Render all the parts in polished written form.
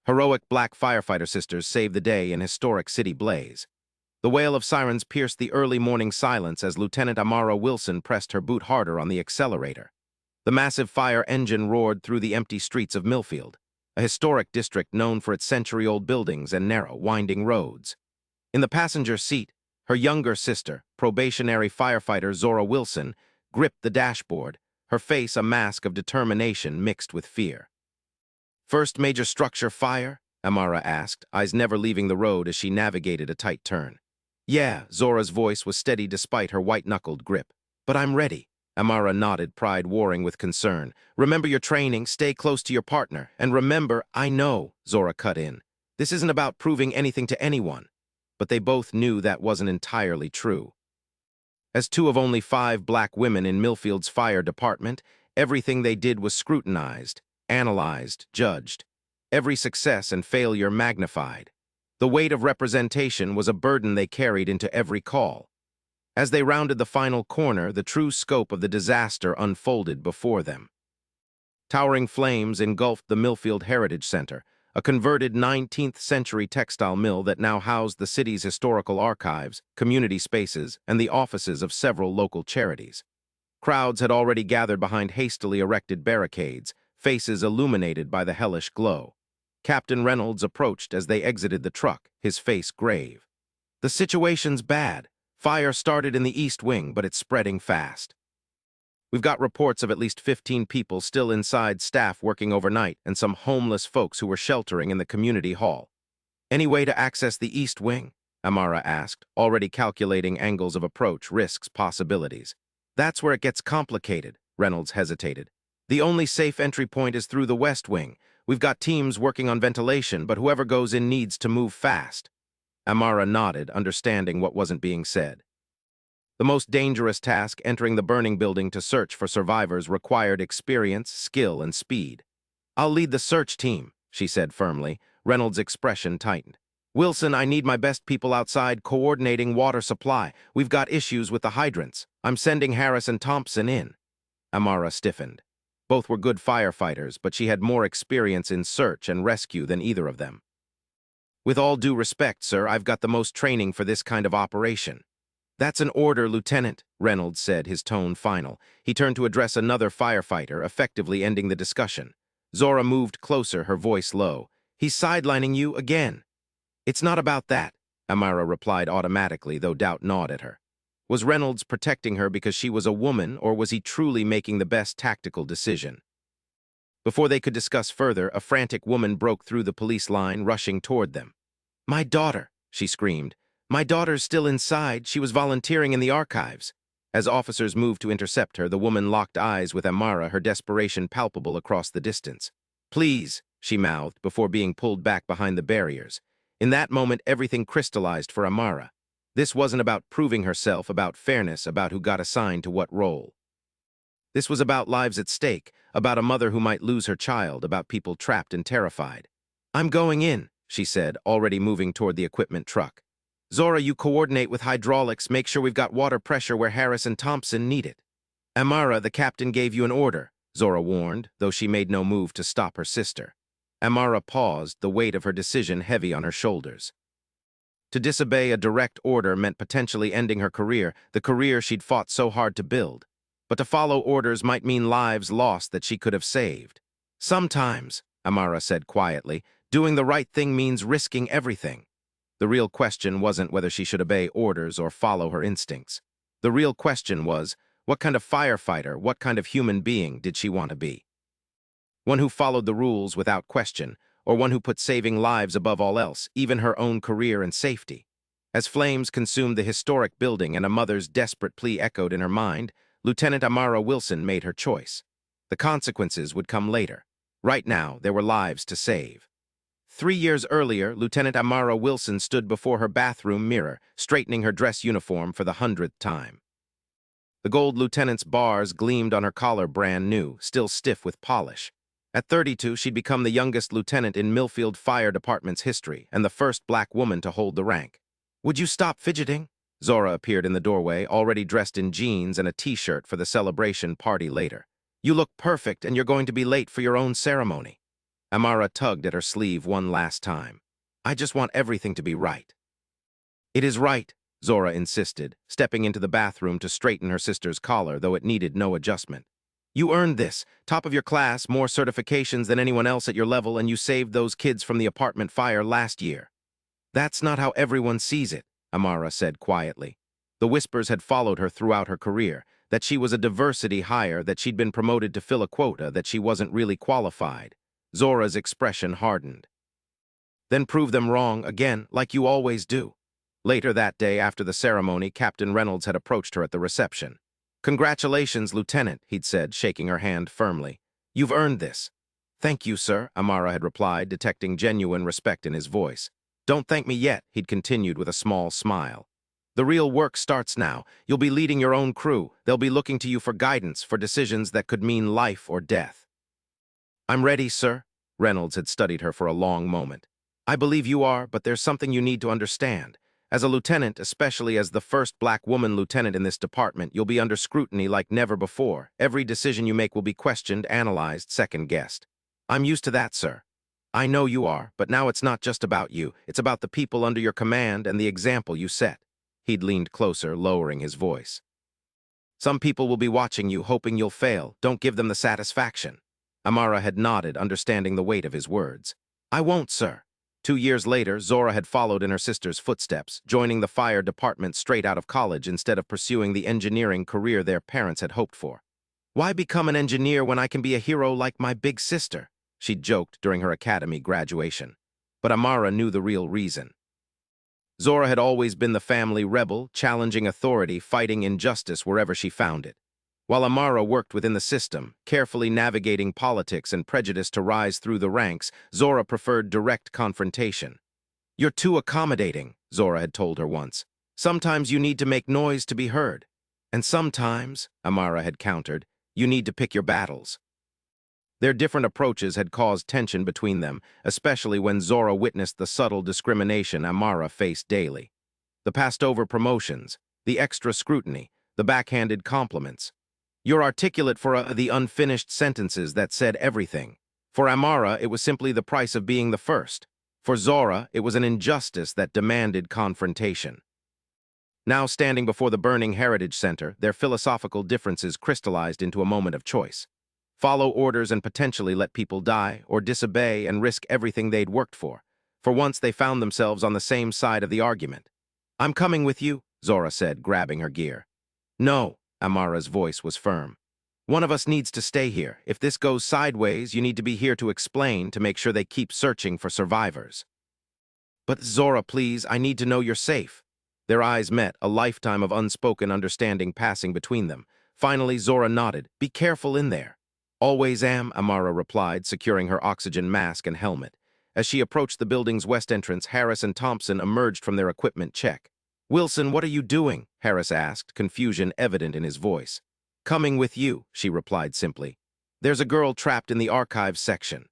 Heroic black firefighter sisters saved the day in historic city blaze. The wail of sirens pierced the early morning silence as Lieutenant Amara Wilson pressed her boot harder on the accelerator. The massive fire engine roared through the empty streets of Millfield, a historic district known for its century-old buildings and narrow, winding roads. In the passenger seat, her younger sister, probationary firefighter Zora Wilson, gripped the dashboard, her face a mask of determination mixed with fear. "First major structure fire?" Amara asked, eyes never leaving the road as she navigated a tight turn. "Yeah," Zora's voice was steady despite her white-knuckled grip. "But I'm ready." Amara nodded, pride warring with concern. "Remember your training, stay close to your partner, and remember, I know," Zora cut in. "This isn't about proving anything to anyone." But they both knew that wasn't entirely true. As two of only 5 black women in Millfield's fire department, everything they did was scrutinized, analyzed, judged. Every success and failure magnified. The weight of representation was a burden they carried into every call. As they rounded the final corner, the true scope of the disaster unfolded before them. Towering flames engulfed the Millfield Heritage Center, a converted 19th-century textile mill that now housed the city's historical archives, community spaces, and the offices of several local charities. Crowds had already gathered behind hastily erected barricades, faces illuminated by the hellish glow. Captain Reynolds approached as they exited the truck, his face grave. "The situation's bad. Fire started in the East Wing, but it's spreading fast. We've got reports of at least 15 people still inside, staff working overnight, and some homeless folks who were sheltering in the community hall. Any way to access the East Wing?" Amara asked, already calculating angles of approach, risks, possibilities. "That's where it gets complicated," Reynolds hesitated. "The only safe entry point is through the West Wing. We've got teams working on ventilation, but whoever goes in needs to move fast." Amara nodded, understanding what wasn't being said. The most dangerous task, entering the burning building to search for survivors, required experience, skill, and speed. "I'll lead the search team," she said firmly. Reynolds' expression tightened. "Wilson, I need my best people outside coordinating water supply. We've got issues with the hydrants. I'm sending Harris and Thompson in." Amara stiffened. Both were good firefighters, but she had more experience in search and rescue than either of them. "With all due respect, sir, I've got the most training for this kind of operation." "That's an order, Lieutenant," Reynolds said, his tone final. He turned to address another firefighter, effectively ending the discussion. Zora moved closer, her voice low. "He's sidelining you again." "It's not about that," Amara replied automatically, though doubt gnawed at her. Was Reynolds protecting her because she was a woman, or was he truly making the best tactical decision? Before they could discuss further, a frantic woman broke through the police line, rushing toward them. "My daughter," she screamed. "My daughter's still inside. She was volunteering in the archives." As officers moved to intercept her, the woman locked eyes with Amara, her desperation palpable across the distance. "Please," she mouthed, before being pulled back behind the barriers. In that moment, everything crystallized for Amara. This wasn't about proving herself, about fairness, about who got assigned to what role. This was about lives at stake, about a mother who might lose her child, about people trapped and terrified. "I'm going in," she said, already moving toward the equipment truck. "Zora, you coordinate with hydraulics, make sure we've got water pressure where Harris and Thompson need it." "Amara, the captain gave you an order," Zora warned, though she made no move to stop her sister. Amara paused, the weight of her decision heavy on her shoulders. To disobey a direct order meant potentially ending her career, the career she'd fought so hard to build. But to follow orders might mean lives lost that she could have saved. "Sometimes," Amara said quietly, "doing the right thing means risking everything." The real question wasn't whether she should obey orders or follow her instincts. The real question was, what kind of firefighter, what kind of human being did she want to be? One who followed the rules without question, or one who put saving lives above all else, even her own career and safety? As flames consumed the historic building and a mother's desperate plea echoed in her mind, Lieutenant Amara Wilson made her choice. The consequences would come later. Right now, there were lives to save. 3 years earlier, Lieutenant Amara Wilson stood before her bathroom mirror, straightening her dress uniform for the 100th time. The gold lieutenant's bars gleamed on her collar, brand new, still stiff with polish. At 32, she'd become the youngest lieutenant in Millfield Fire Department's history and the first black woman to hold the rank. "Would you stop fidgeting?" Zora appeared in the doorway, already dressed in jeans and a t-shirt for the celebration party later. "You look perfect, and you're going to be late for your own ceremony." Amara tugged at her sleeve one last time. I just want everything to be right. It is right, Zora insisted, stepping into the bathroom to straighten her sister's collar, though it needed no adjustment. You earned this, top of your class, more certifications than anyone else at your level, and you saved those kids from the apartment fire last year. That's not how everyone sees it, Amara said quietly. The whispers had followed her throughout her career, that she was a diversity hire, that she'd been promoted to fill a quota, that she wasn't really qualified. Zora's expression hardened. Then prove them wrong again, like you always do. Later that day, after the ceremony, Captain Reynolds had approached her at the reception. Congratulations, Lieutenant, he'd said, shaking her hand firmly. You've earned this. Thank you, sir, Amara had replied, detecting genuine respect in his voice. Don't thank me yet, he'd continued with a small smile. The real work starts now. You'll be leading your own crew. They'll be looking to you for guidance, for decisions that could mean life or death. I'm ready, sir. Reynolds had studied her for a long moment. I believe you are, but there's something you need to understand. As a lieutenant, especially as the first black woman lieutenant in this department, you'll be under scrutiny like never before. Every decision you make will be questioned, analyzed, second-guessed. I'm used to that, sir. I know you are, but now it's not just about you. It's about the people under your command and the example you set. He'd leaned closer, lowering his voice. Some people will be watching you, hoping you'll fail. Don't give them the satisfaction. Amara had nodded, understanding the weight of his words. I won't, sir. 2 years later, Zora had followed in her sister's footsteps, joining the fire department straight out of college instead of pursuing the engineering career their parents had hoped for. Why become an engineer when I can be a hero like my big sister? She joked during her academy graduation. But Amara knew the real reason. Zora had always been the family rebel, challenging authority, fighting injustice wherever she found it. While Amara worked within the system, carefully navigating politics and prejudice to rise through the ranks, Zora preferred direct confrontation. You're too accommodating, Zora had told her once. Sometimes you need to make noise to be heard. And sometimes, Amara had countered, you need to pick your battles. Their different approaches had caused tension between them, especially when Zora witnessed the subtle discrimination Amara faced daily. The passed-over promotions, the extra scrutiny, the backhanded compliments. You're articulate for the unfinished sentences that said everything. For Amara, it was simply the price of being the first. For Zora, it was an injustice that demanded confrontation. Now standing before the burning Heritage Center, their philosophical differences crystallized into a moment of choice. Follow orders and potentially let people die, or disobey and risk everything they'd worked for. For once, they found themselves on the same side of the argument. I'm coming with you, Zora said, grabbing her gear. No. Amara's voice was firm. One of us needs to stay here. If this goes sideways, you need to be here to explain, to make sure they keep searching for survivors. But Zora, please, I need to know you're safe. Their eyes met, a lifetime of unspoken understanding passing between them. Finally, Zora nodded. Be careful in there. Always am, Amara replied, securing her oxygen mask and helmet. As she approached the building's west entrance, Harris and Thompson emerged from their equipment check. Wilson, what are you doing? Harris asked, confusion evident in his voice. Coming with you, she replied simply. There's a girl trapped in the archives section.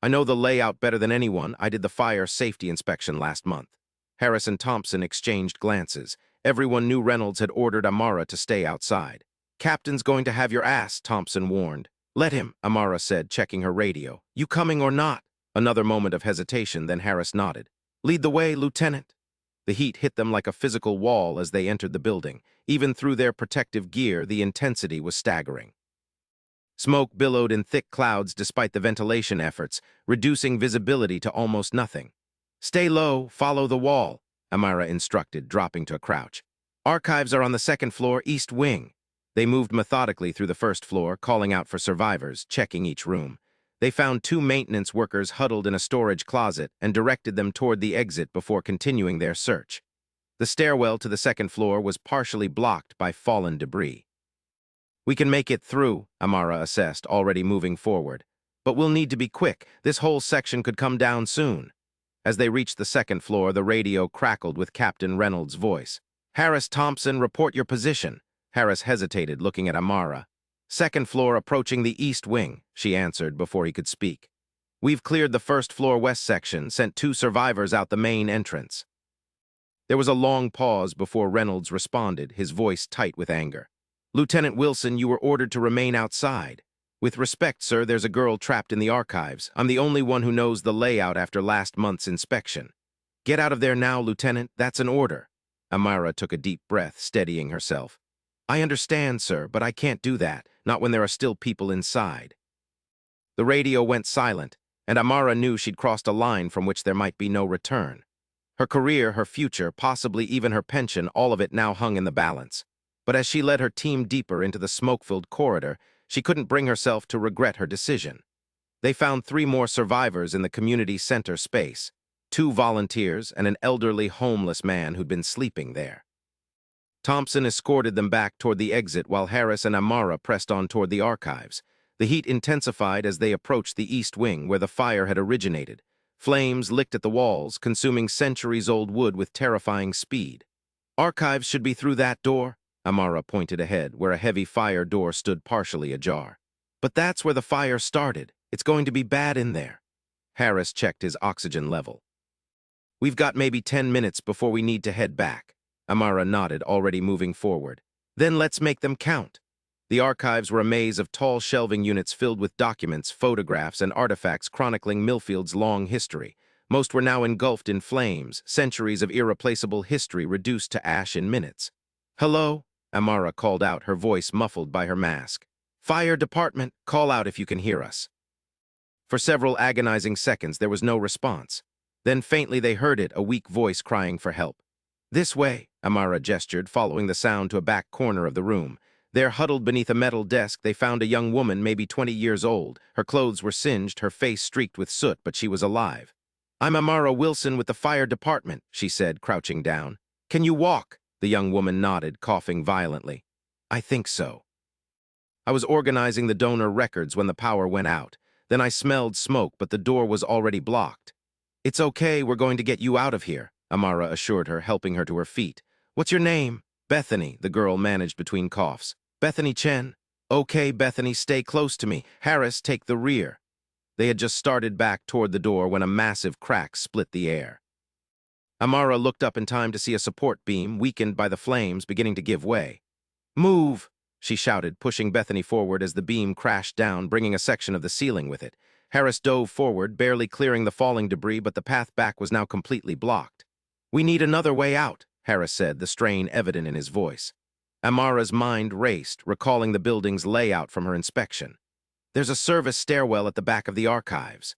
I know the layout better than anyone. I did the fire safety inspection last month. Harris and Thompson exchanged glances. Everyone knew Reynolds had ordered Amara to stay outside. Captain's going to have your ass, Thompson warned. Let him, Amara said, checking her radio. You coming or not? Another moment of hesitation, then Harris nodded. Lead the way, Lieutenant. The heat hit them like a physical wall as they entered the building. Even through their protective gear, the intensity was staggering. Smoke billowed in thick clouds despite the ventilation efforts, reducing visibility to almost nothing. Stay low, follow the wall, Amara instructed, dropping to a crouch. Archives are on the second floor, east wing. They moved methodically through the first floor, calling out for survivors, checking each room. They found 2 maintenance workers huddled in a storage closet and directed them toward the exit before continuing their search. The stairwell to the second floor was partially blocked by fallen debris. We can make it through, Amara assessed, already moving forward. But we'll need to be quick. This whole section could come down soon. As they reached the second floor, the radio crackled with Captain Reynolds' voice. Harris, Thompson, report your position. Harris hesitated, looking at Amara. Second floor approaching the east wing, she answered before he could speak. We've cleared the first floor west section, sent 2 survivors out the main entrance. There was a long pause before Reynolds responded, his voice tight with anger. Lieutenant Wilson, you were ordered to remain outside. With respect, sir, there's a girl trapped in the archives. I'm the only one who knows the layout after last month's inspection. Get out of there now, Lieutenant. That's an order. Amara took a deep breath, steadying herself. I understand, sir, but I can't do that, not when there are still people inside. The radio went silent, and Amara knew she'd crossed a line from which there might be no return. Her career, her future, possibly even her pension, all of it now hung in the balance. But as she led her team deeper into the smoke-filled corridor, she couldn't bring herself to regret her decision. They found 3 more survivors in the community center space, 2 volunteers and an elderly homeless man who'd been sleeping there. Thompson escorted them back toward the exit while Harris and Amara pressed on toward the archives. The heat intensified as they approached the east wing where the fire had originated. Flames licked at the walls, consuming centuries-old wood with terrifying speed. Archives should be through that door, Amara pointed ahead, where a heavy fire door stood partially ajar. But that's where the fire started. It's going to be bad in there. Harris checked his oxygen level. We've got maybe 10 minutes before we need to head back. Amara nodded, already moving forward. Then let's make them count. The archives were a maze of tall shelving units filled with documents, photographs, and artifacts chronicling Millfield's long history. Most were now engulfed in flames, centuries of irreplaceable history reduced to ash in minutes. Hello? Amara called out, her voice muffled by her mask. Fire department, call out if you can hear us. For several agonizing seconds, there was no response. Then faintly they heard it, a weak voice crying for help. This way, Amara gestured, following the sound to a back corner of the room. There, huddled beneath a metal desk, they found a young woman, maybe 20 years old. Her clothes were singed, her face streaked with soot, but she was alive. I'm Amara Wilson with the fire department, she said, crouching down. Can you walk? The young woman nodded, coughing violently. I think so. I was organizing the donor records when the power went out. Then I smelled smoke, but the door was already blocked. It's okay, we're going to get you out of here, Amara assured her, helping her to her feet. What's your name? Bethany, the girl managed between coughs. Bethany Chen. Okay, Bethany, stay close to me. Harris, take the rear. They had just started back toward the door when a massive crack split the air. Amara looked up in time to see a support beam, weakened by the flames, beginning to give way. Move, she shouted, pushing Bethany forward as the beam crashed down, bringing a section of the ceiling with it. Harris dove forward, barely clearing the falling debris, but the path back was now completely blocked. We need another way out, Harris said, the strain evident in his voice. Amara's mind raced, recalling the building's layout from her inspection. There's a service stairwell at the back of the archives.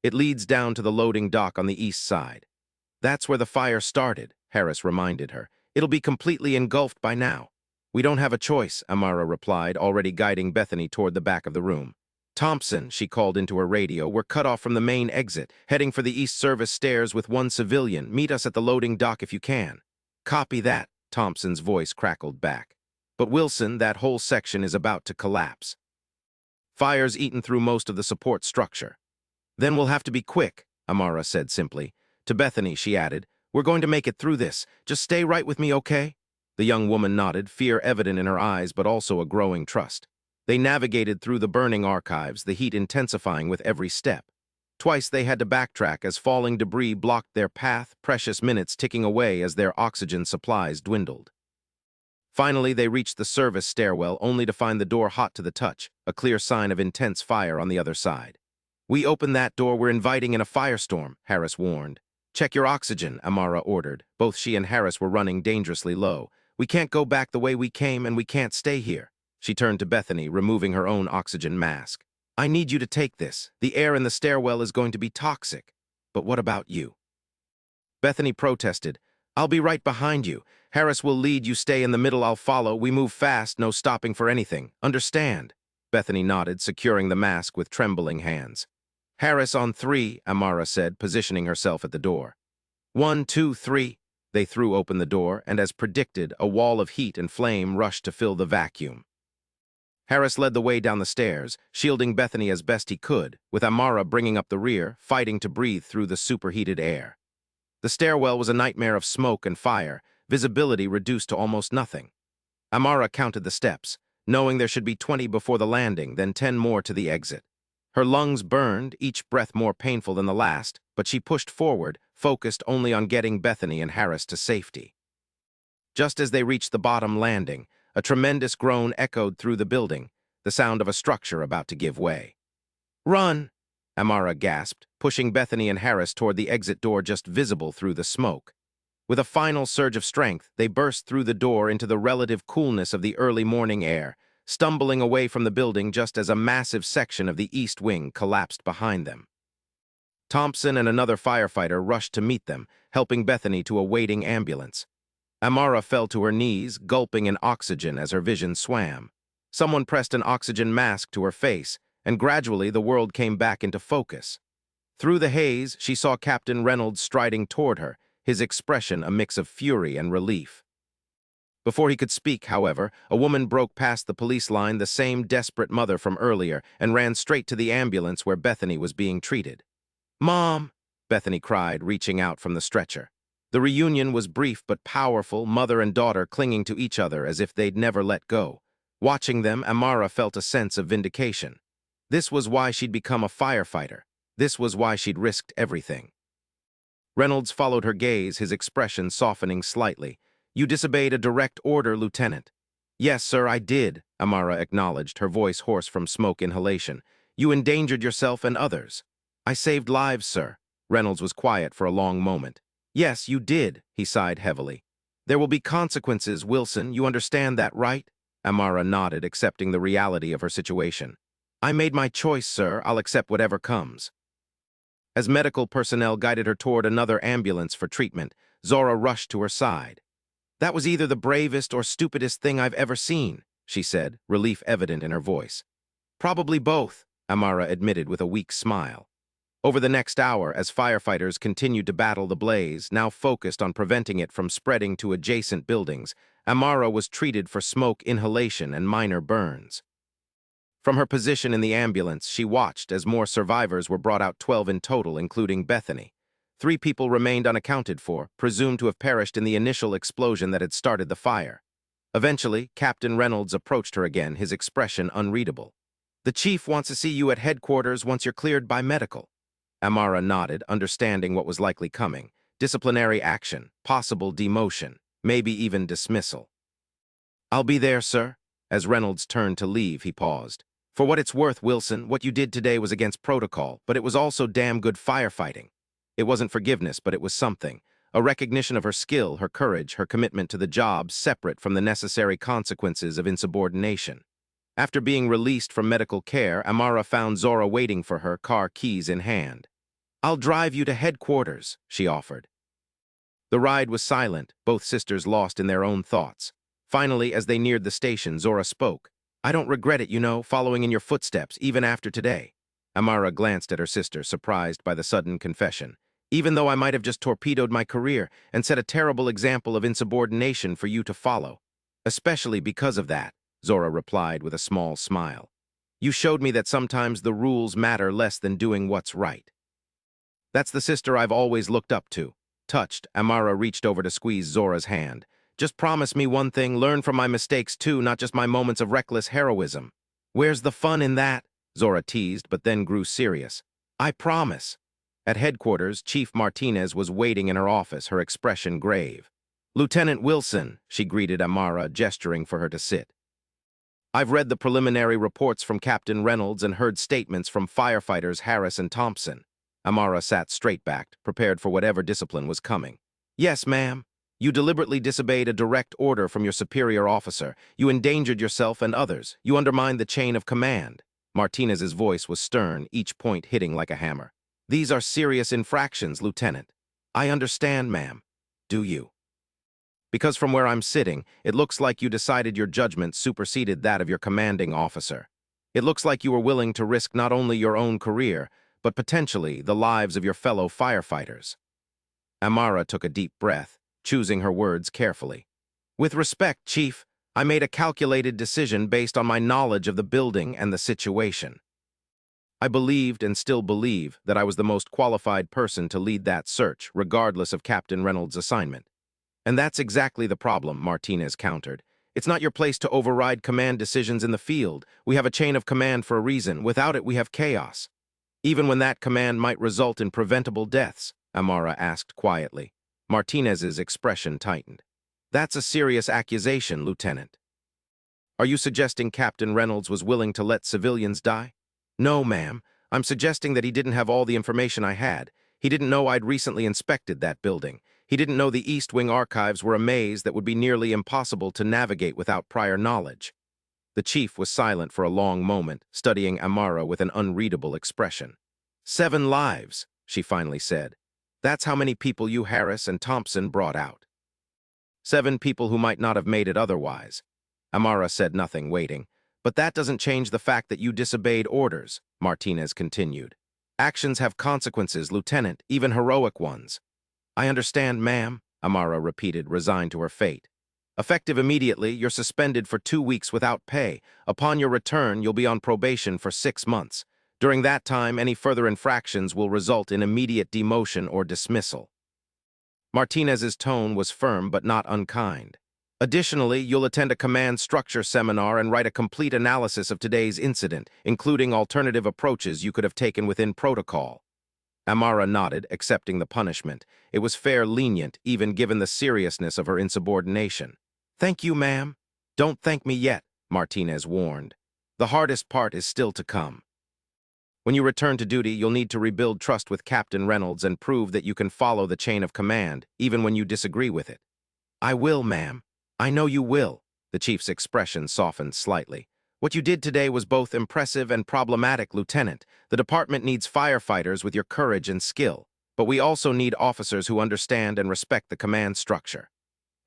It leads down to the loading dock on the east side. That's where the fire started, Harris reminded her. It'll be completely engulfed by now. We don't have a choice, Amara replied, already guiding Bethany toward the back of the room. Thompson, she called into her radio, we're cut off from the main exit, heading for the East Service stairs with 1 civilian. Meet us at the loading dock if you can. Copy that, Thompson's voice crackled back. But Wilson, that whole section is about to collapse. Fire's eaten through most of the support structure. Then we'll have to be quick, Amara said simply. To Bethany, she added, we're going to make it through this. Just stay right with me, okay? The young woman nodded, fear evident in her eyes, but also a growing trust. They navigated through the burning archives, the heat intensifying with every step. Twice they had to backtrack as falling debris blocked their path, precious minutes ticking away as their oxygen supplies dwindled. Finally, they reached the service stairwell, only to find the door hot to the touch, a clear sign of intense fire on the other side. We open that door, we're inviting in a firestorm, Harris warned. Check your oxygen, Amara ordered. Both she and Harris were running dangerously low. We can't go back the way we came, and we can't stay here. She turned to Bethany, removing her own oxygen mask. I need you to take this. The air in the stairwell is going to be toxic. But what about you? Bethany protested. I'll be right behind you. Harris will lead, you stay in the middle, I'll follow. We move fast, no stopping for anything. Understand? Bethany nodded, securing the mask with trembling hands. Harris on 3, Amara said, positioning herself at the door. 1, 2, 3. They threw open the door, and as predicted, a wall of heat and flame rushed to fill the vacuum. Harris led the way down the stairs, shielding Bethany as best he could, with Amara bringing up the rear, fighting to breathe through the superheated air. The stairwell was a nightmare of smoke and fire, visibility reduced to almost nothing. Amara counted the steps, knowing there should be 20 before the landing, then 10 more to the exit. Her lungs burned, each breath more painful than the last, but she pushed forward, focused only on getting Bethany and Harris to safety. Just as they reached the bottom landing, a tremendous groan echoed through the building. the sound of a structure about to give way. "Run!" Amara gasped, pushing Bethany and Harris toward the exit door just visible through the smoke. With a final surge of strength, they burst through the door into the relative coolness of the early morning air, stumbling away from the building just as a massive section of the east wing collapsed behind them. Thompson and another firefighter rushed to meet them, helping Bethany to a waiting ambulance. Amara fell to her knees, gulping in oxygen as her vision swam. Someone pressed an oxygen mask to her face, and gradually the world came back into focus. Through the haze, she saw Captain Reynolds striding toward her, his expression a mix of fury and relief. Before he could speak, however, a woman broke past the police line, the same desperate mother from earlier, and ran straight to the ambulance where Bethany was being treated. "Mom!" Bethany cried, reaching out from the stretcher. The reunion was brief but powerful, mother and daughter clinging to each other as if they'd never let go. Watching them, Amara felt a sense of vindication. This was why she'd become a firefighter. This was why she'd risked everything. Reynolds followed her gaze, his expression softening slightly. "You disobeyed a direct order, Lieutenant." "Yes, sir, I did," Amara acknowledged, her voice hoarse from smoke inhalation. "You endangered yourself and others." "I saved lives, sir." Reynolds was quiet for a long moment. "Yes, you did," he sighed heavily. "There will be consequences, Wilson, you understand that, right?" Amara nodded, accepting the reality of her situation. "I made my choice, sir. I'll accept whatever comes." As medical personnel guided her toward another ambulance for treatment, Zora rushed to her side. "That was either the bravest or stupidest thing I've ever seen," she said, relief evident in her voice. "Probably both," Amara admitted with a weak smile. Over the next hour, as firefighters continued to battle the blaze, now focused on preventing it from spreading to adjacent buildings, Amara was treated for smoke inhalation and minor burns. From her position in the ambulance, she watched as more survivors were brought out, 12 in total, including Bethany. 3 people remained unaccounted for, presumed to have perished in the initial explosion that had started the fire. Eventually, Captain Reynolds approached her again, his expression unreadable. "The chief wants to see you at headquarters once you're cleared by medical." Amara nodded, understanding what was likely coming. Disciplinary action, possible demotion, maybe even dismissal. "I'll be there, sir." As Reynolds turned to leave, he paused. "For what it's worth, Wilson, what you did today was against protocol, but it was also damn good firefighting." It wasn't forgiveness, but it was something. A recognition of her skill, her courage, her commitment to the job, separate from the necessary consequences of insubordination. After being released from medical care, Amara found Zora waiting for her, car keys in hand. "I'll drive you to headquarters," she offered. The ride was silent, both sisters lost in their own thoughts. Finally, as they neared the station, Zora spoke. "I don't regret it, you know, following in your footsteps, even after today." Amara glanced at her sister, surprised by the sudden confession. "Even though I might have just torpedoed my career and set a terrible example of insubordination for you to follow." "Especially because of that," Zora replied with a small smile. "You showed me that sometimes the rules matter less than doing what's right." "That's the sister I've always looked up to." Touched, Amara reached over to squeeze Zora's hand. "Just promise me one thing, learn from my mistakes too, not just my moments of reckless heroism." "Where's the fun in that?" Zora teased, but then grew serious. "I promise." At headquarters, Chief Martinez was waiting in her office, her expression grave. "Lieutenant Wilson," she greeted Amara, gesturing for her to sit. "I've read the preliminary reports from Captain Reynolds and heard statements from firefighters Harris and Thompson." Amara sat straight-backed, prepared for whatever discipline was coming. "Yes, ma'am. You deliberately disobeyed a direct order from your superior officer. You endangered yourself and others. You undermined the chain of command." Martinez's voice was stern, each point hitting like a hammer. "These are serious infractions, Lieutenant." "I understand, ma'am." "Do you?" "Because from where I'm sitting, it looks like you decided your judgment superseded that of your commanding officer. It looks like you were willing to risk not only your own career, but potentially the lives of your fellow firefighters." Amara took a deep breath, choosing her words carefully. "With respect, Chief, I made a calculated decision based on my knowledge of the building and the situation. I believed and still believe that I was the most qualified person to lead that search, regardless of Captain Reynolds' assignment. And that's exactly the problem," Martinez countered. "It's not your place to override command decisions in the field. We have a chain of command for a reason. Without it, we have chaos." "Even when that command might result in preventable deaths?" Amara asked quietly. Martinez's expression tightened. "That's a serious accusation, Lieutenant." Are you suggesting Captain Reynolds was willing to let civilians die? No, ma'am. I'm suggesting that he didn't have all the information I had. He didn't know I'd recently inspected that building. He didn't know the East Wing archives were a maze that would be nearly impossible to navigate without prior knowledge. The chief was silent for a long moment, studying Amara with an unreadable expression. 7 lives, she finally said. That's how many people you Harris and Thompson brought out. 7 people who might not have made it otherwise. Amara said nothing, waiting. But that doesn't change the fact that you disobeyed orders, Martinez continued. Actions have consequences, Lieutenant, even heroic ones. I understand, ma'am, Amara repeated, resigned to her fate. Effective immediately, you're suspended for 2 weeks without pay. Upon your return, you'll be on probation for 6 months. During that time, any further infractions will result in immediate demotion or dismissal. Martinez's tone was firm but not unkind. Additionally, you'll attend a command structure seminar and write a complete analysis of today's incident, including alternative approaches you could have taken within protocol. Amara nodded, accepting the punishment. It was fair lenient, even given the seriousness of her insubordination. Thank you, ma'am. Don't thank me yet, Martinez warned. The hardest part is still to come. When you return to duty, you'll need to rebuild trust with Captain Reynolds and prove that you can follow the chain of command, even when you disagree with it. I will, ma'am. I know you will. The chief's expression softened slightly. What you did today was both impressive and problematic, Lieutenant. The department needs firefighters with your courage and skill, but we also need officers who understand and respect the command structure.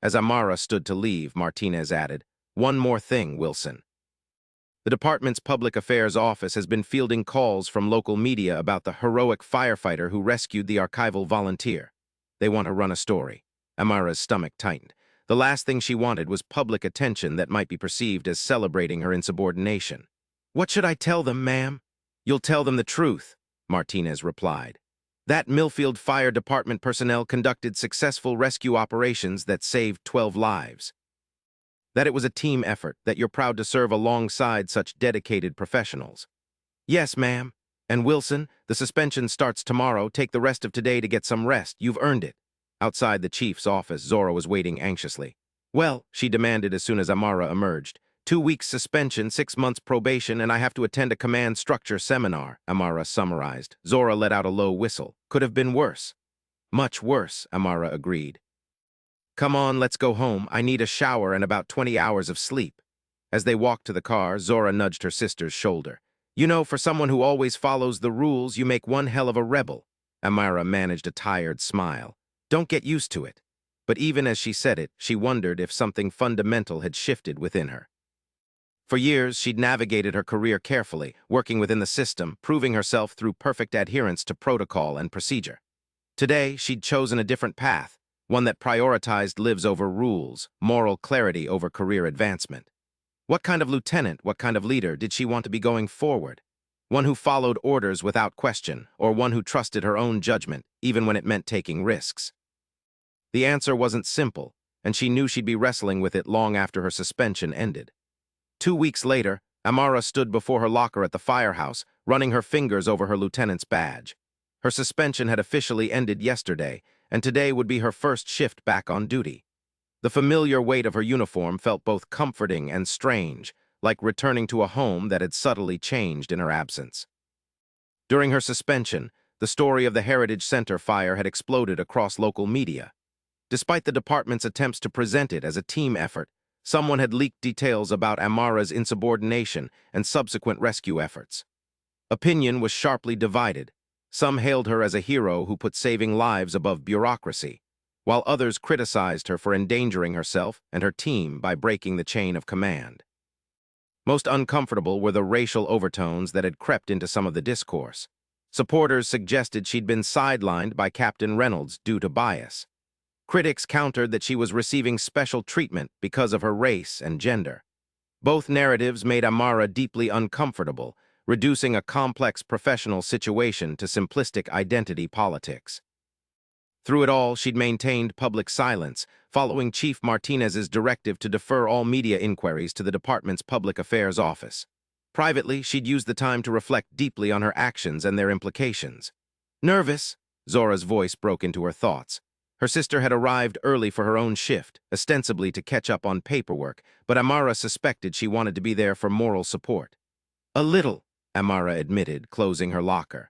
As Amara stood to leave, Martinez added, One more thing, Wilson. The department's public affairs office has been fielding calls from local media about the heroic firefighter who rescued the archival volunteer. They want to run a story. Amara's stomach tightened. The last thing she wanted was public attention that might be perceived as celebrating her insubordination. What should I tell them, ma'am? You'll tell them the truth, Martinez replied. That Millfield Fire Department personnel conducted successful rescue operations that saved 12 lives. That it was a team effort, that you're proud to serve alongside such dedicated professionals. Yes, ma'am. And Wilson, the suspension starts tomorrow. Take the rest of today to get some rest. You've earned it. Outside the chief's office, Zora was waiting anxiously. Well, she demanded as soon as Amara emerged. 2 weeks suspension, 6 months probation, and I have to attend a command structure seminar, Amara summarized. Zora let out a low whistle. Could have been worse. Much worse, Amara agreed. Come on, let's go home. I need a shower and about 20 hours of sleep. As they walked to the car, Zora nudged her sister's shoulder. You know, for someone who always follows the rules, you make one hell of a rebel. Amara managed a tired smile. Don't get used to it. But even as she said it, she wondered if something fundamental had shifted within her. For years, she'd navigated her career carefully, working within the system, proving herself through perfect adherence to protocol and procedure. Today, she'd chosen a different path, one that prioritized lives over rules, moral clarity over career advancement. What kind of lieutenant, what kind of leader did she want to be going forward? One who followed orders without question, or one who trusted her own judgment, even when it meant taking risks? The answer wasn't simple, and she knew she'd be wrestling with it long after her suspension ended. 2 weeks later, Amara stood before her locker at the firehouse, running her fingers over her lieutenant's badge. Her suspension had officially ended yesterday, and today would be her first shift back on duty. The familiar weight of her uniform felt both comforting and strange, like returning to a home that had subtly changed in her absence. During her suspension, the story of the Heritage Center fire had exploded across local media. Despite the department's attempts to present it as a team effort, someone had leaked details about Amara's insubordination and subsequent rescue efforts. Opinion was sharply divided. Some hailed her as a hero who put saving lives above bureaucracy, while others criticized her for endangering herself and her team by breaking the chain of command. Most uncomfortable were the racial overtones that had crept into some of the discourse. Supporters suggested she'd been sidelined by Captain Reynolds due to bias. Critics countered that she was receiving special treatment because of her race and gender. Both narratives made Amara deeply uncomfortable, reducing a complex professional situation to simplistic identity politics. Through it all, she'd maintained public silence, following Chief Martinez's directive to defer all media inquiries to the department's public affairs office. Privately, she'd used the time to reflect deeply on her actions and their implications. Nervous, Zora's voice broke into her thoughts. Her sister had arrived early for her own shift, ostensibly to catch up on paperwork, but Amara suspected she wanted to be there for moral support. "A little," Amara admitted, closing her locker.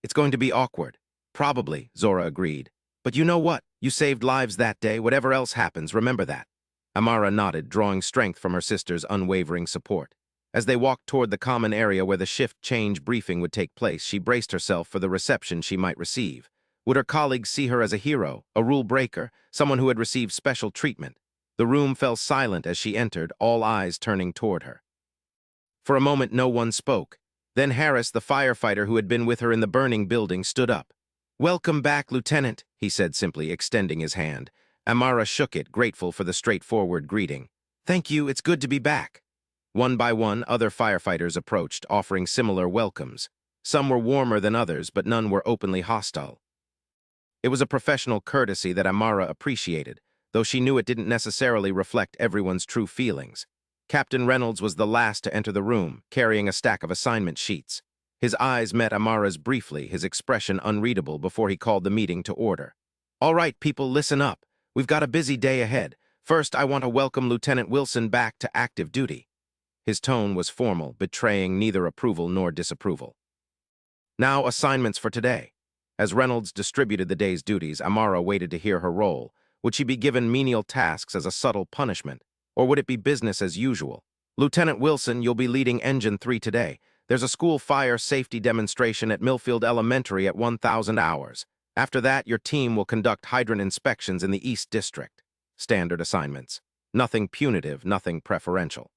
"It's going to be awkward." "Probably," Zora agreed. "But you know what? You saved lives that day. Whatever else happens, remember that." Amara nodded, drawing strength from her sister's unwavering support. As they walked toward the common area where the shift change briefing would take place, she braced herself for the reception she might receive. Would her colleagues see her as a hero, a rule breaker, someone who had received special treatment? The room fell silent as she entered, all eyes turning toward her. For a moment, no one spoke. Then Harris, the firefighter who had been with her in the burning building, stood up. "Welcome back, Lieutenant," he said simply, extending his hand. Amara shook it, grateful for the straightforward greeting. "Thank you, it's good to be back." One by one, other firefighters approached, offering similar welcomes. Some were warmer than others, but none were openly hostile. It was a professional courtesy that Amara appreciated, though she knew it didn't necessarily reflect everyone's true feelings. Captain Reynolds was the last to enter the room, carrying a stack of assignment sheets. His eyes met Amara's briefly, his expression unreadable before he called the meeting to order. "All right, people, listen up. We've got a busy day ahead. First, I want to welcome Lieutenant Wilson back to active duty." His tone was formal, betraying neither approval nor disapproval. "Now, assignments for today." As Reynolds distributed the day's duties, Amara waited to hear her role. Would she be given menial tasks as a subtle punishment, or would it be business as usual? "Lieutenant Wilson, you'll be leading Engine 3 today. There's a school fire safety demonstration at Millfield Elementary at 1,000 hours. After that, your team will conduct hydrant inspections in the East District." Standard assignments. Nothing punitive, nothing preferential.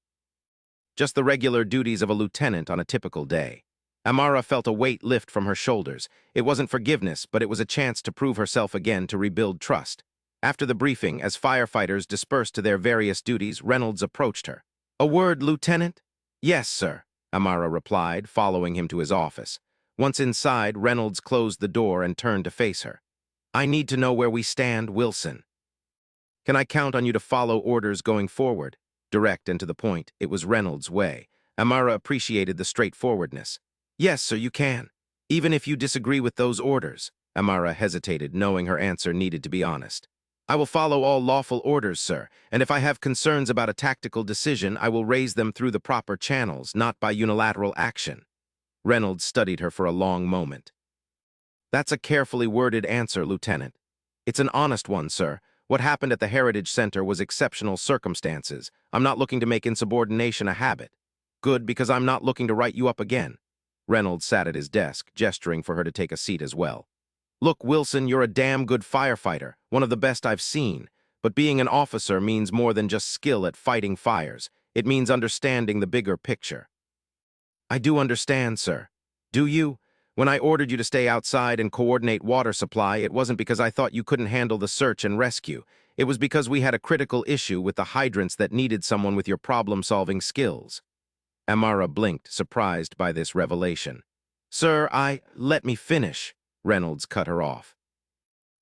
Just the regular duties of a lieutenant on a typical day. Amara felt a weight lift from her shoulders. It wasn't forgiveness, but it was a chance to prove herself again, to rebuild trust. After the briefing, as firefighters dispersed to their various duties, Reynolds approached her. "A word, Lieutenant?" "Yes, sir," Amara replied, following him to his office. Once inside, Reynolds closed the door and turned to face her. "I need to know where we stand, Wilson. Can I count on you to follow orders going forward?" Direct and to the point, it was Reynolds' way. Amara appreciated the straightforwardness. "Yes, sir, you can. Even if you disagree with those orders." Amara hesitated, knowing her answer needed to be honest. "I will follow all lawful orders, sir, and if I have concerns about a tactical decision, I will raise them through the proper channels, not by unilateral action." Reynolds studied her for a long moment. "That's a carefully worded answer, Lieutenant." "It's an honest one, sir. What happened at the Heritage Center was exceptional circumstances. I'm not looking to make insubordination a habit." "Good, because I'm not looking to write you up again." Reynolds sat at his desk, gesturing for her to take a seat as well. "Look, Wilson, you're a damn good firefighter, one of the best I've seen. But being an officer means more than just skill at fighting fires. It means understanding the bigger picture." "I do understand, sir." "Do you? When I ordered you to stay outside and coordinate water supply, it wasn't because I thought you couldn't handle the search and rescue. It was because we had a critical issue with the hydrants that needed someone with your problem-solving skills." Amara blinked, surprised by this revelation. "Sir, let me finish," Reynolds cut her off.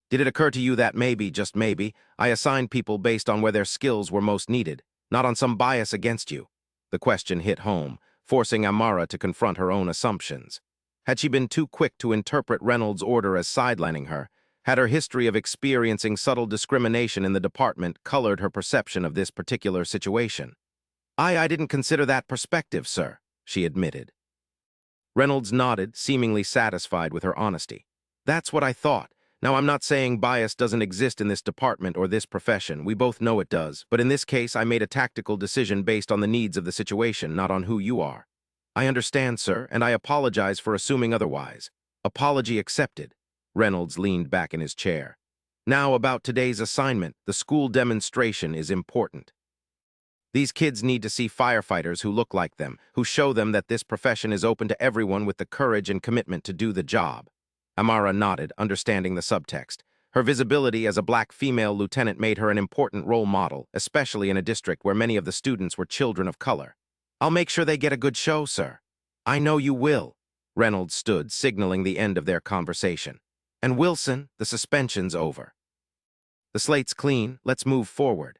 "Did it occur to you that maybe, just maybe, I assigned people based on where their skills were most needed, not on some bias against you?" The question hit home, forcing Amara to confront her own assumptions. Had she been too quick to interpret Reynolds' order as sidelining her? Had her history of experiencing subtle discrimination in the department colored her perception of this particular situation? I didn't consider that perspective, sir," she admitted. Reynolds nodded, seemingly satisfied with her honesty. "That's what I thought. Now, I'm not saying bias doesn't exist in this department or this profession. We both know it does. But in this case, I made a tactical decision based on the needs of the situation, not on who you are." "I understand, sir, and I apologize for assuming otherwise." "Apology accepted." Reynolds leaned back in his chair. "Now, about today's assignment, the school demonstration is important. These kids need to see firefighters who look like them, who show them that this profession is open to everyone with the courage and commitment to do the job." Amara nodded, understanding the subtext. Her visibility as a black female lieutenant made her an important role model, especially in a district where many of the students were children of color. "I'll make sure they get a good show, sir." "I know you will." Reynolds stood, signaling the end of their conversation. "And Wilson, the suspension's over. The slate's clean, let's move forward."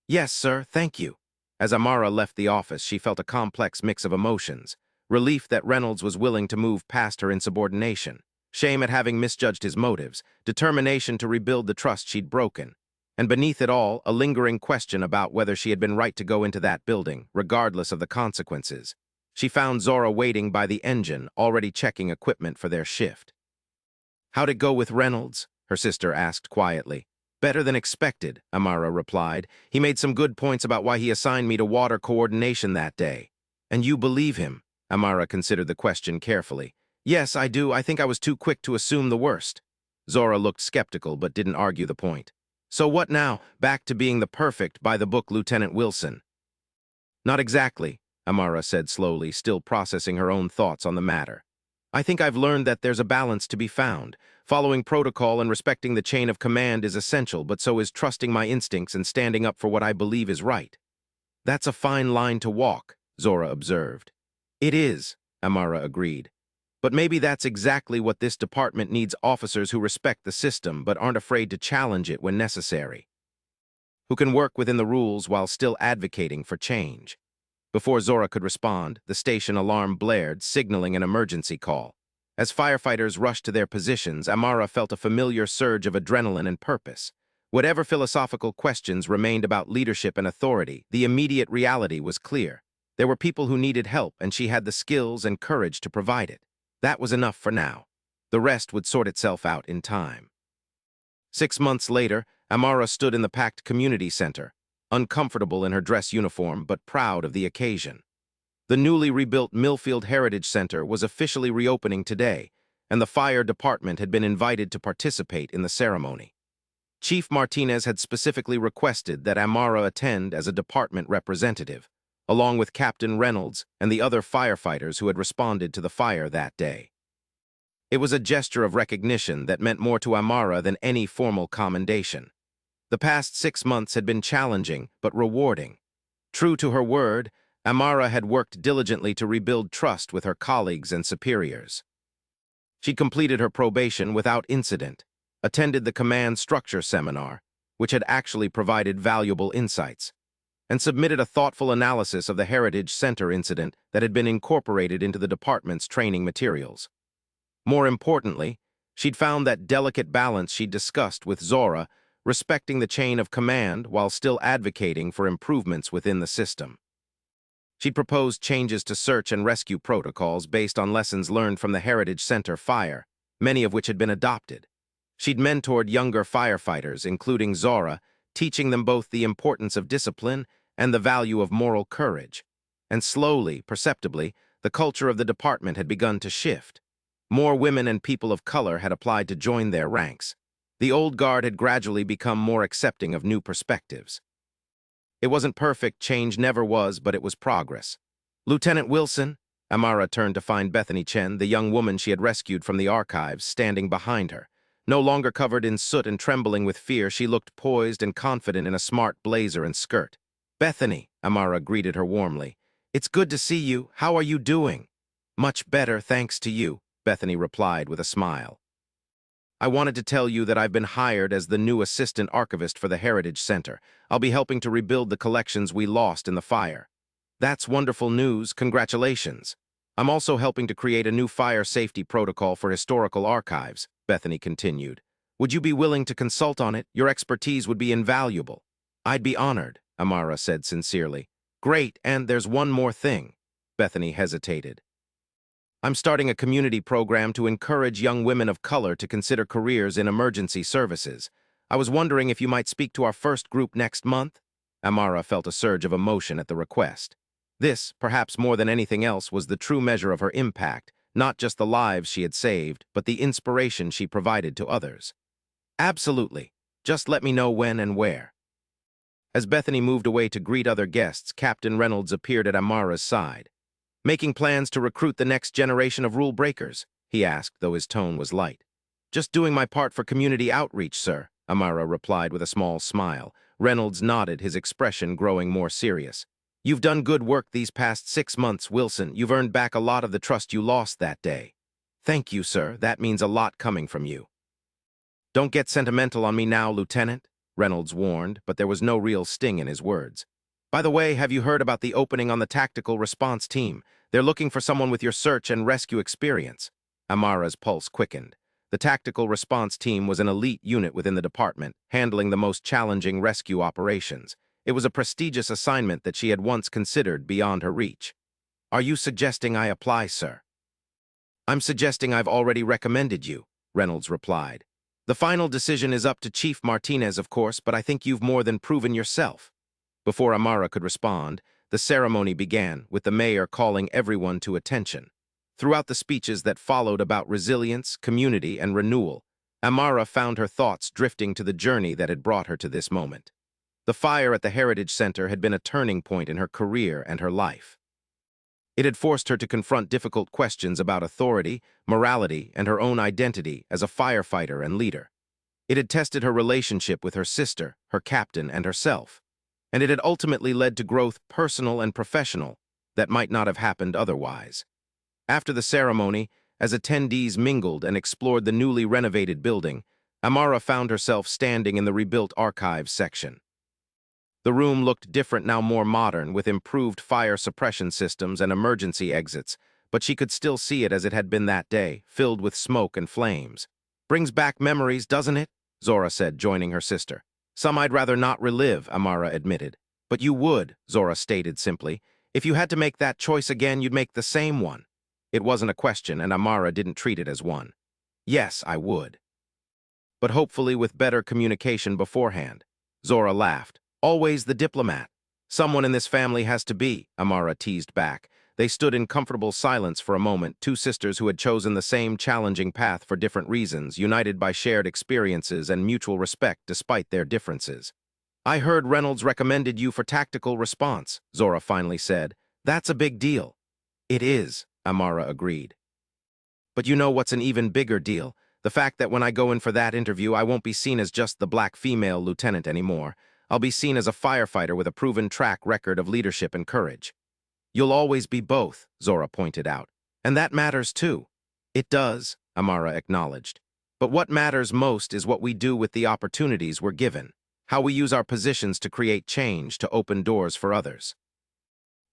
"Yes, sir, thank you." As Amara left the office, she felt a complex mix of emotions. Relief that Reynolds was willing to move past her insubordination. Shame at having misjudged his motives, determination to rebuild the trust she'd broken, and beneath it all, a lingering question about whether she had been right to go into that building, regardless of the consequences. She found Zora waiting by the engine, already checking equipment for their shift. "How'd it go with Reynolds?" her sister asked quietly. "Better than expected," Amara replied. "He made some good points about why he assigned me to water coordination that day." "And you believe him?" Amara considered the question carefully. "Yes, I do. I think I was too quick to assume the worst." Zora looked skeptical but didn't argue the point. "So what now? Back to being the perfect, by-the-book Lieutenant Wilson?" "Not exactly," Amara said slowly, still processing her own thoughts on the matter. "I think I've learned that there's a balance to be found. Following protocol and respecting the chain of command is essential, but so is trusting my instincts and standing up for what I believe is right." "That's a fine line to walk," Zora observed. "It is," Amara agreed. "But maybe that's exactly what this department needs: officers who respect the system but aren't afraid to challenge it when necessary, who can work within the rules while still advocating for change." Before Zora could respond, the station alarm blared, signaling an emergency call. As firefighters rushed to their positions, Amara felt a familiar surge of adrenaline and purpose. Whatever philosophical questions remained about leadership and authority, the immediate reality was clear. There were people who needed help, and she had the skills and courage to provide it. That was enough for now. The rest would sort itself out in time. 6 months later, Amara stood in the packed community center, uncomfortable in her dress uniform but proud of the occasion. The newly rebuilt Millfield Heritage Center was officially reopening today, and the fire department had been invited to participate in the ceremony. Chief Martinez had specifically requested that Amara attend as a department representative, along with Captain Reynolds and the other firefighters who had responded to the fire that day. It was a gesture of recognition that meant more to Amara than any formal commendation. The past 6 months had been challenging but rewarding. True to her word, Amara had worked diligently to rebuild trust with her colleagues and superiors. She'd completed her probation without incident, attended the command structure seminar, which had actually provided valuable insights, and submitted a thoughtful analysis of the Heritage Center incident that had been incorporated into the department's training materials. More importantly, she'd found that delicate balance she'd discussed with Zora, respecting the chain of command while still advocating for improvements within the system. She'd proposed changes to search and rescue protocols based on lessons learned from the Heritage Center fire, many of which had been adopted. She'd mentored younger firefighters, including Zora, teaching them both the importance of discipline and the value of moral courage. And slowly, perceptibly, the culture of the department had begun to shift. More women and people of color had applied to join their ranks. The old guard had gradually become more accepting of new perspectives. It wasn't perfect, change never was, but it was progress. "Lieutenant Wilson," Amara turned to find Bethany Chen, the young woman she had rescued from the archives, standing behind her. No longer covered in soot and trembling with fear, she looked poised and confident in a smart blazer and skirt. "Bethany," Amara greeted her warmly. "It's good to see you. How are you doing?" "Much better, thanks to you," Bethany replied with a smile. "I wanted to tell you that I've been hired as the new assistant archivist for the Heritage Center. I'll be helping to rebuild the collections we lost in the fire." "That's wonderful news. Congratulations." "I'm also helping to create a new fire safety protocol for historical archives," Bethany continued. "Would you be willing to consult on it? Your expertise would be invaluable." "I'd be honored," Amara said sincerely. "Great, and there's one more thing." Bethany hesitated. "I'm starting a community program to encourage young women of color to consider careers in emergency services. I was wondering if you might speak to our first group next month?" Amara felt a surge of emotion at the request. This, perhaps more than anything else, was the true measure of her impact, not just the lives she had saved, but the inspiration she provided to others. "Absolutely. Just let me know when and where." As Bethany moved away to greet other guests, Captain Reynolds appeared at Amara's side. "Making plans to recruit the next generation of rule breakers?" he asked, though his tone was light. "Just doing my part for community outreach, sir," Amara replied with a small smile. Reynolds nodded, his expression growing more serious. "You've done good work these past 6 months, Wilson. You've earned back a lot of the trust you lost that day." "Thank you, sir. That means a lot coming from you." "Don't get sentimental on me now, Lieutenant," Reynolds warned, but there was no real sting in his words. "By the way, have you heard about the opening on the tactical response team? They're looking for someone with your search and rescue experience." Amara's pulse quickened. The tactical response team was an elite unit within the department, handling the most challenging rescue operations. It was a prestigious assignment that she had once considered beyond her reach. "Are you suggesting I apply, sir?" "I'm suggesting I've already recommended you," Reynolds replied. "The final decision is up to Chief Martinez, of course, but I think you've more than proven yourself." Before Amara could respond, the ceremony began, with the mayor calling everyone to attention. Throughout the speeches that followed about resilience, community, and renewal, Amara found her thoughts drifting to the journey that had brought her to this moment. The fire at the Heritage Center had been a turning point in her career and her life. It had forced her to confront difficult questions about authority, morality, and her own identity as a firefighter and leader. It had tested her relationship with her sister, her captain, and herself, and it had ultimately led to growth, personal and professional, that might not have happened otherwise. After the ceremony, as attendees mingled and explored the newly renovated building, Amara found herself standing in the rebuilt archives section. The room looked different, now more modern, with improved fire suppression systems and emergency exits, but she could still see it as it had been that day, filled with smoke and flames. "Brings back memories, doesn't it?" Zora said, joining her sister. "Some I'd rather not relive," Amara admitted. "But you would," Zora stated simply. "If you had to make that choice again, you'd make the same one." It wasn't a question, and Amara didn't treat it as one. "Yes, I would." "But hopefully with better communication beforehand." Zora laughed. "Always the diplomat." "Someone in this family has to be," Amara teased back. They stood in comfortable silence for a moment, two sisters who had chosen the same challenging path for different reasons, united by shared experiences and mutual respect despite their differences. "I heard Reynolds recommended you for tactical response," Zora finally said. "That's a big deal." "It is," Amara agreed. "But you know what's an even bigger deal? The fact that when I go in for that interview, I won't be seen as just the black female lieutenant anymore. I'll be seen as a firefighter with a proven track record of leadership and courage." "You'll always be both," Zora pointed out. "And that matters too." "It does," Amara acknowledged. "But what matters most is what we do with the opportunities we're given, how we use our positions to create change, to open doors for others."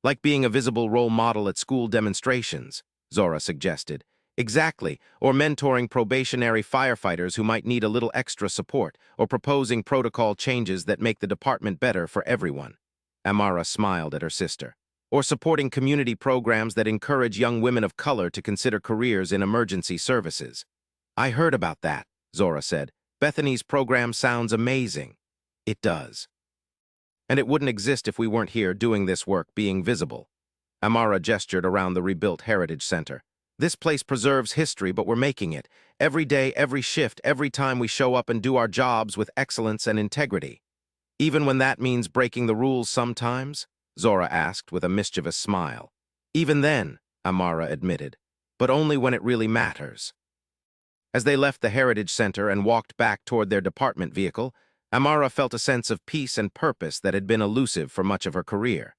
"Like being a visible role model at school demonstrations," Zora suggested. "Exactly, or mentoring probationary firefighters who might need a little extra support, or proposing protocol changes that make the department better for everyone." Amara smiled at her sister. "Or supporting community programs that encourage young women of color to consider careers in emergency services." "I heard about that," Zora said. "Bethany's program sounds amazing." "It does. And it wouldn't exist if we weren't here doing this work, being visible." Amara gestured around the rebuilt Heritage Center. "This place preserves history, but we're making it. Every day, every shift, every time we show up and do our jobs with excellence and integrity." "Even when that means breaking the rules sometimes?" Zora asked with a mischievous smile. "Even then," Amara admitted, "but only when it really matters." As they left the Heritage Center and walked back toward their department vehicle, Amara felt a sense of peace and purpose that had been elusive for much of her career.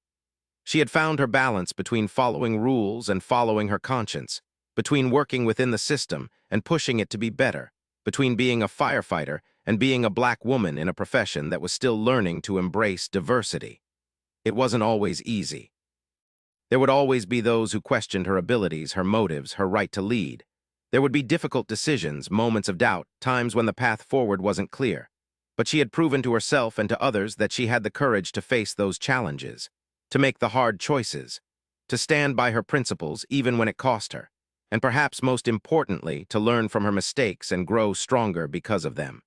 She had found her balance between following rules and following her conscience, between working within the system and pushing it to be better, between being a firefighter and being a black woman in a profession that was still learning to embrace diversity. It wasn't always easy. There would always be those who questioned her abilities, her motives, her right to lead. There would be difficult decisions, moments of doubt, times when the path forward wasn't clear. But she had proven to herself and to others that she had the courage to face those challenges, to make the hard choices, to stand by her principles even when it cost her, and perhaps most importantly, to learn from her mistakes and grow stronger because of them.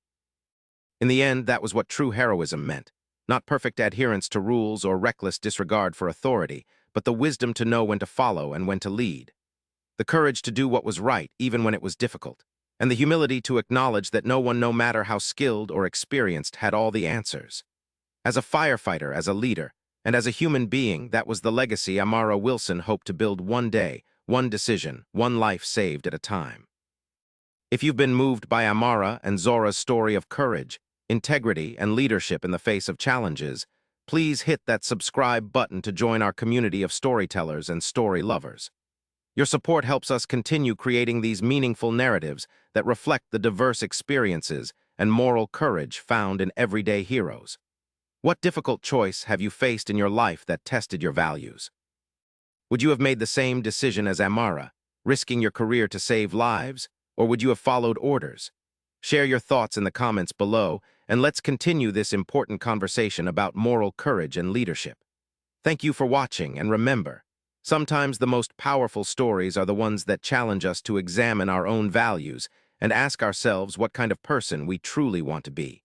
In the end, that was what true heroism meant. Not perfect adherence to rules or reckless disregard for authority, but the wisdom to know when to follow and when to lead. The courage to do what was right, even when it was difficult. And the humility to acknowledge that no one, no matter how skilled or experienced, had all the answers. As a firefighter, as a leader, and as a human being, that was the legacy Amara Wilson hoped to build one day, one decision, one life saved at a time. If you've been moved by Amara and Zora's story of courage, integrity, and leadership in the face of challenges, please hit that subscribe button to join our community of storytellers and story lovers. Your support helps us continue creating these meaningful narratives that reflect the diverse experiences and moral courage found in everyday heroes. What difficult choice have you faced in your life that tested your values? Would you have made the same decision as Amara? risking your career to save lives, or would you have followed orders? Share your thoughts in the comments below, and let's continue this important conversation about moral courage and leadership. Thank you for watching, and remember, sometimes the most powerful stories are the ones that challenge us to examine our own values and ask ourselves what kind of person we truly want to be.